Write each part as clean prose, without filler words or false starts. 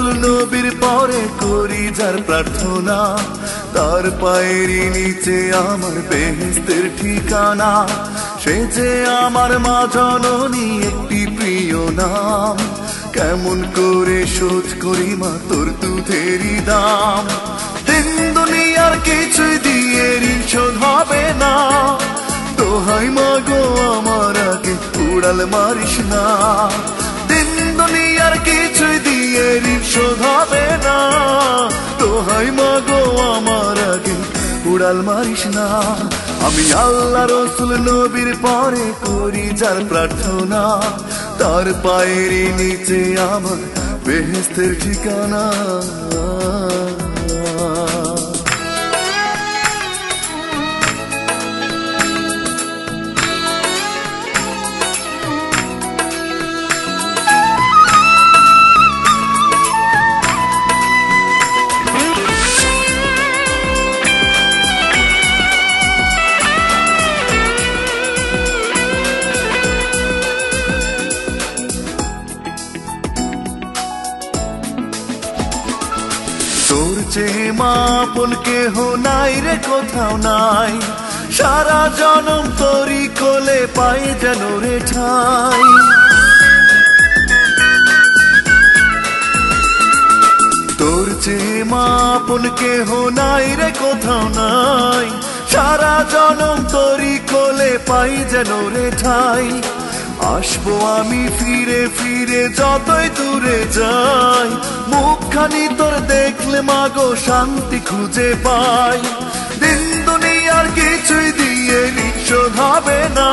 রসুল নবীর পরে করি যার প্রার্থনা, তার পায়েরই নিচে আমার বেহেশতের ঠিকানা। সে যে আমার মা জননী একটি প্রিয় নাম, কেমন করে শোধ করি মা তোর দুধেরই দাম। দিন দুনিয়ার কিছুই দিয়ে ঋণ শোধ হবে না, দোহাই মা গো আমার আগে উড়াল মারিস না। দিন দুনিয়ার কিছুই দিয়ে ঋণ শোধ হবে না, দোহাই মা গো আমার আগে উড়াল মারিস না। আমি আল্লাহ রসুল নবীর পরে করি যার প্রার্থনা, তার পায়েরই নিচে আমার বেহেশতের ঠিকানা। তোর চেয়ে মা আপন কেহ নাই রে কোথাও নাই, সারা জনম তোরই কোলে পাই যেন রে ঠাই। তোর চেয়ে মা আপন কেহ নাই রে কোথাও নাই, সারা জনম তোরই কোলে পাই যেন রে ঠাই। আসবো আমি ফিরে ফিরে যতই দূরে যাই, মুখখানি তোর দেখলে মাগো শান্তি খুঁজে পাই। দিন দুনিয়ার কিছুই দিয়ে ঋণ শোধ হবে না,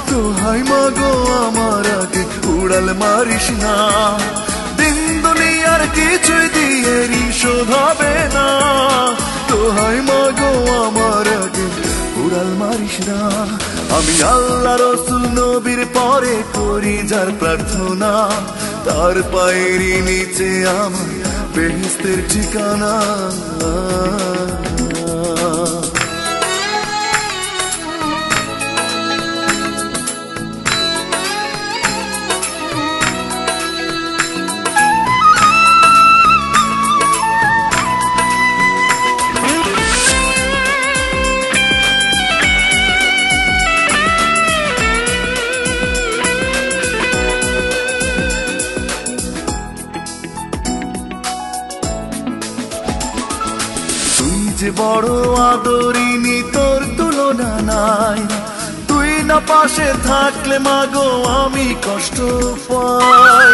দোহাই মাগো আমার আগে উড়াল মারিস না। দিন দুনিয়ার কিছুই দিয়ে ঋণ শোধ হবে না, দোহাই মাগো আমার আগে উড়াল মারিস না। আমি আল্লাহ রসুল নবীর পরে করি যার প্রার্থনা, তার পায়েরই নিচে আমার বেহেশতের ঠিকানা। যে বড় আদরিনী তোর তুলনা নাই, তুই না পাশে থাকলে মাগো আমি কষ্ট পাই।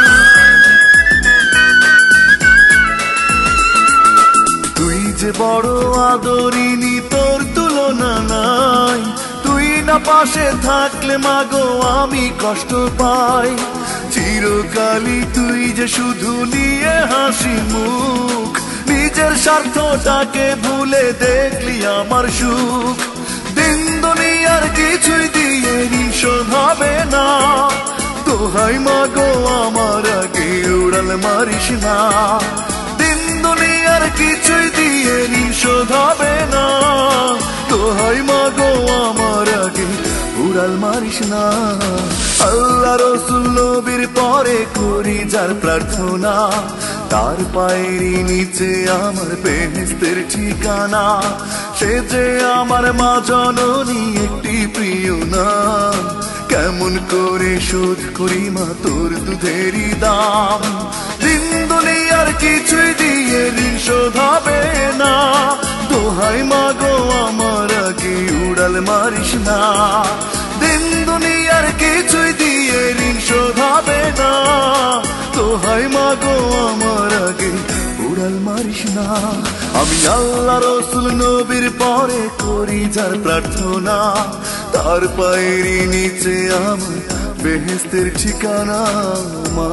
তুই যে বড় আদরিনী তোর তুলনা নাই, তুই না পাশে থাকলে মাগো আমি কষ্ট পাই। চিরকালই তুই যে শুধু নিয়ে হাসি মুখ, নিজের স্বার্থটাকে ভুলে দেখলি আমার সুখ। দিন দুনিয়ার কিছুই দিয়ে ঋণ শোধ হবে না, দোহাই মাগো আমার আগে উড়াল মারিস না। দিন দুনিয়ার কিছুই দিয়ে ঋণ শোধ হবে না, দোহাই মাগো আমার আগে উড়াল মারিস না। আল্লাহ রসুল নবীর পরে করি যার প্রার্থনা, তার পায়েরই নিচে আমার বেহেশতের ঠিকানা। সে যে আমার মা জননী একটি প্রিয় নাম, কেমন করে শোধ করি মা তোর দুধেরই দাম। দিন দুনিয়ার কিছুই দিয়ে ঋণ শোধ হবে না, দোহাই মাগো আমার আগে উড়াল মারিস না। দিন দুনিয়ার কিছুই দিয়ে ঋণ শোধ হবে না, দোহাই মাগো আমার আগে উড়াল মারিস না। আমি আল্লাহ রসুল নবীর পরে করি যার প্রার্থনা, তার পায়েরই নিচে আমার বেহেশতের ঠিকানা। মা